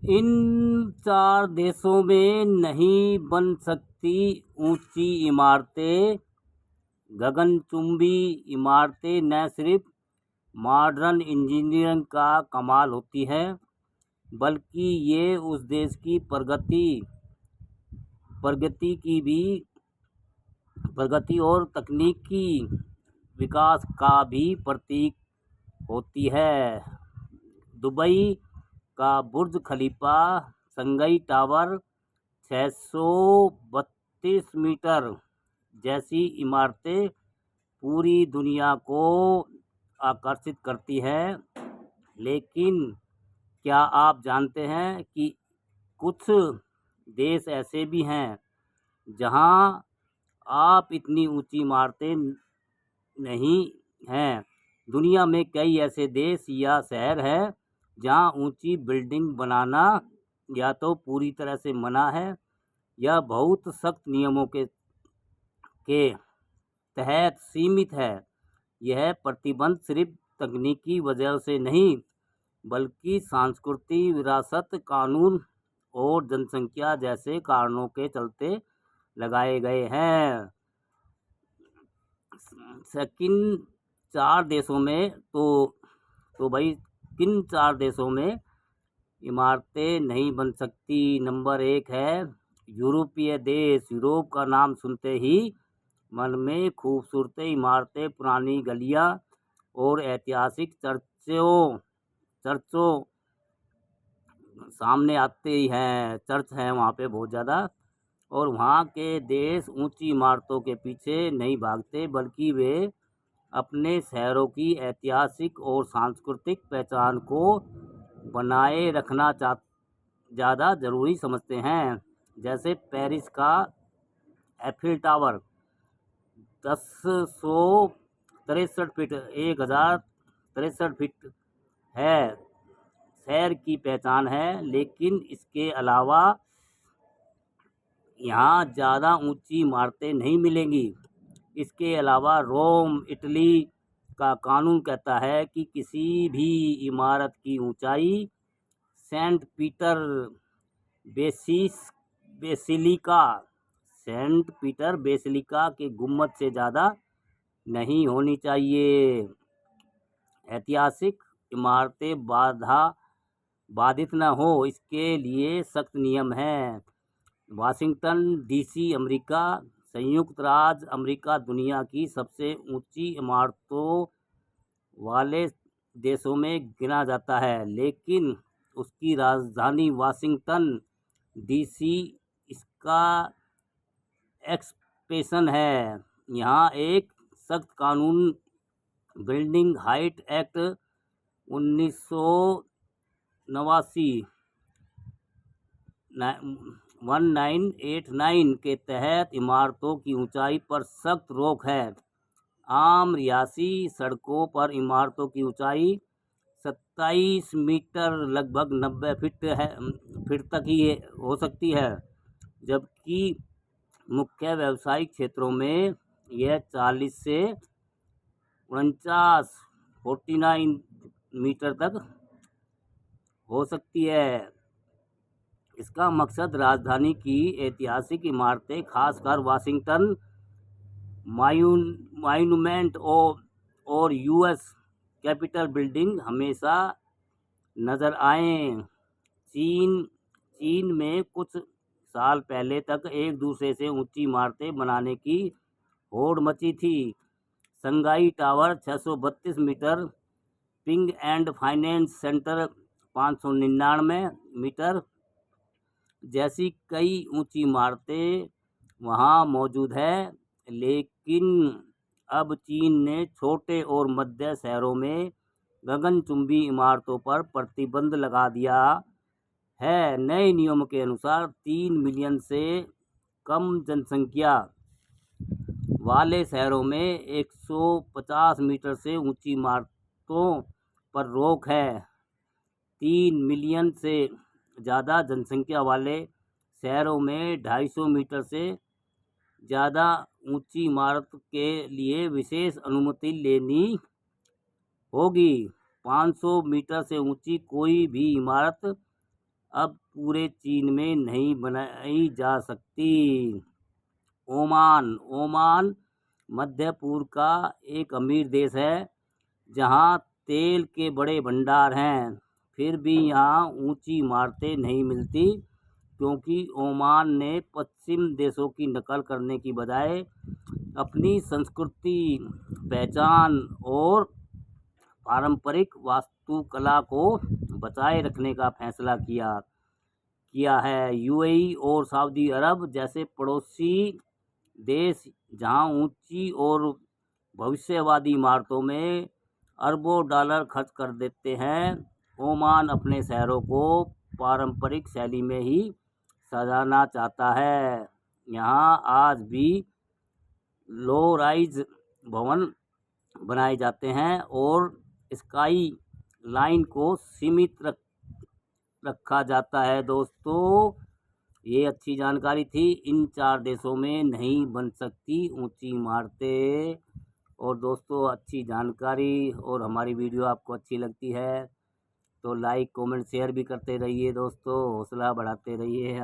इन चार देशों में नहीं बन सकती ऊंची इमारतें। गगनचुंबी इमारतें न सिर्फ मॉडर्न इंजीनियरिंग का कमाल होती है, बल्कि ये उस देश की प्रगति की भी प्रगति और तकनीकी विकास का भी प्रतीक होती है। दुबई का बुर्ज खलीफा, शंघाई टावर, 632 मीटर जैसी इमारतें पूरी दुनिया को आकर्षित करती है। लेकिन क्या आप जानते हैं कि कुछ देश ऐसे भी हैं जहां आप इतनी ऊंची इमारतें नहीं हैं। दुनिया में कई ऐसे देश या शहर हैं जहां ऊंची बिल्डिंग बनाना या तो पूरी तरह से मना है या बहुत सख्त नियमों के तहत सीमित है। यह प्रतिबंध सिर्फ तकनीकी वजह से नहीं, बल्कि सांस्कृतिक विरासत, कानून और जनसंख्या जैसे कारणों के चलते लगाए गए हैं। किन चार देशों में तो भाई किन चार देशों में इमारतें नहीं बन सकती? नंबर 1 है यूरोपीय देश। यूरोप का नाम सुनते ही मन में खूबसूरत इमारतें, पुरानी गलियां और ऐतिहासिक चर्चों सामने आते ही हैं। चर्च हैं वहाँ पे बहुत ज़्यादा। और वहाँ के देश ऊंची इमारतों के पीछे नहीं भागते, बल्कि वे अपने शहरों की ऐतिहासिक और सांस्कृतिक पहचान को बनाए रखना ज़्यादा ज़रूरी समझते हैं। जैसे पेरिस का एफिल टावर 1063 फीट 1063 फीट है, शहर की पहचान है। लेकिन इसके अलावा यहाँ ज़्यादा ऊंची इमारतें नहीं मिलेंगी। इसके अलावा रोम, इटली का कानून कहता है कि किसी भी इमारत की ऊंचाई सेंट पीटर बेसिलिका के गुम्बद से ज़्यादा नहीं होनी चाहिए। ऐतिहासिक इमारतें बाधित न हो, इसके लिए सख्त नियम हैं। वाशिंगटन डीसी अमेरिका, संयुक्त राज्य अमेरिका दुनिया की सबसे ऊंची इमारतों वाले देशों में गिना जाता है, लेकिन उसकी राजधानी वाशिंगटन डीसी इसका एक्सप्रेशन है। यहाँ एक सख्त कानून बिल्डिंग हाइट एक्ट 1989 के तहत इमारतों की ऊंचाई पर सख्त रोक है। आम रिहायशी सड़कों पर इमारतों की ऊंचाई 27 मीटर लगभग 90 फीट तक ही हो सकती है, जबकि मुख्य व्यावसायिक क्षेत्रों में यह 40 से 49 मीटर तक हो सकती है। इसका मकसद राजधानी की ऐतिहासिक इमारतें, खासकर वाशिंगटन मॉन्यूमेंट और यूएस कैपिटल बिल्डिंग हमेशा नजर आए। चीन में कुछ साल पहले तक एक दूसरे से ऊंची इमारतें बनाने की होड़ मची थी। Shanghai tower 632 metre, Ping An Finance Centre 599 metre जैसी कई ऊंची इमारतें वहां मौजूद है। लेकिन अब चीन ने छोटे और मध्य शहरों में गगनचुंबी इमारतों पर प्रतिबंध लगा दिया है। नए नियमों के अनुसार 3 मिलियन से कम जनसंख्या वाले शहरों में 150 मीटर से ऊंची इमारतों पर रोक है। 3 मिलियन से ज़्यादा जनसंख्या वाले शहरों में 250 मीटर से ज़्यादा ऊंची इमारत के लिए विशेष अनुमति लेनी होगी। 500 मीटर से ऊंची कोई भी इमारत अब पूरे चीन में नहीं बनाई जा सकती। ओमान मध्य पूर्व का एक अमीर देश है जहां तेल के बड़े भंडार हैं, फिर भी यहाँ ऊंची इमारतें नहीं मिलती क्योंकि ओमान ने पश्चिम देशों की नकल करने की बजाय अपनी संस्कृति, पहचान और पारंपरिक वास्तुकला को बचाए रखने का फैसला किया है। यूएई और सऊदी अरब जैसे पड़ोसी देश जहां ऊंची और भविष्यवादी इमारतों में अरबों डॉलर खर्च कर देते हैं, ओमान अपने शहरों को पारंपरिक शैली में ही सजाना चाहता है। यहाँ आज भी लो राइज भवन बनाए जाते हैं और स्काई लाइन को सीमित रखा जाता है। दोस्तों, ये अच्छी जानकारी थी। इन 4 देशों में नहीं बन सकती ऊंची इमारतें। और दोस्तों, अच्छी जानकारी और हमारी वीडियो आपको अच्छी लगती है तो लाइक, कमेंट, शेयर भी करते रहिए दोस्तों, हौसला बढ़ाते रहिए।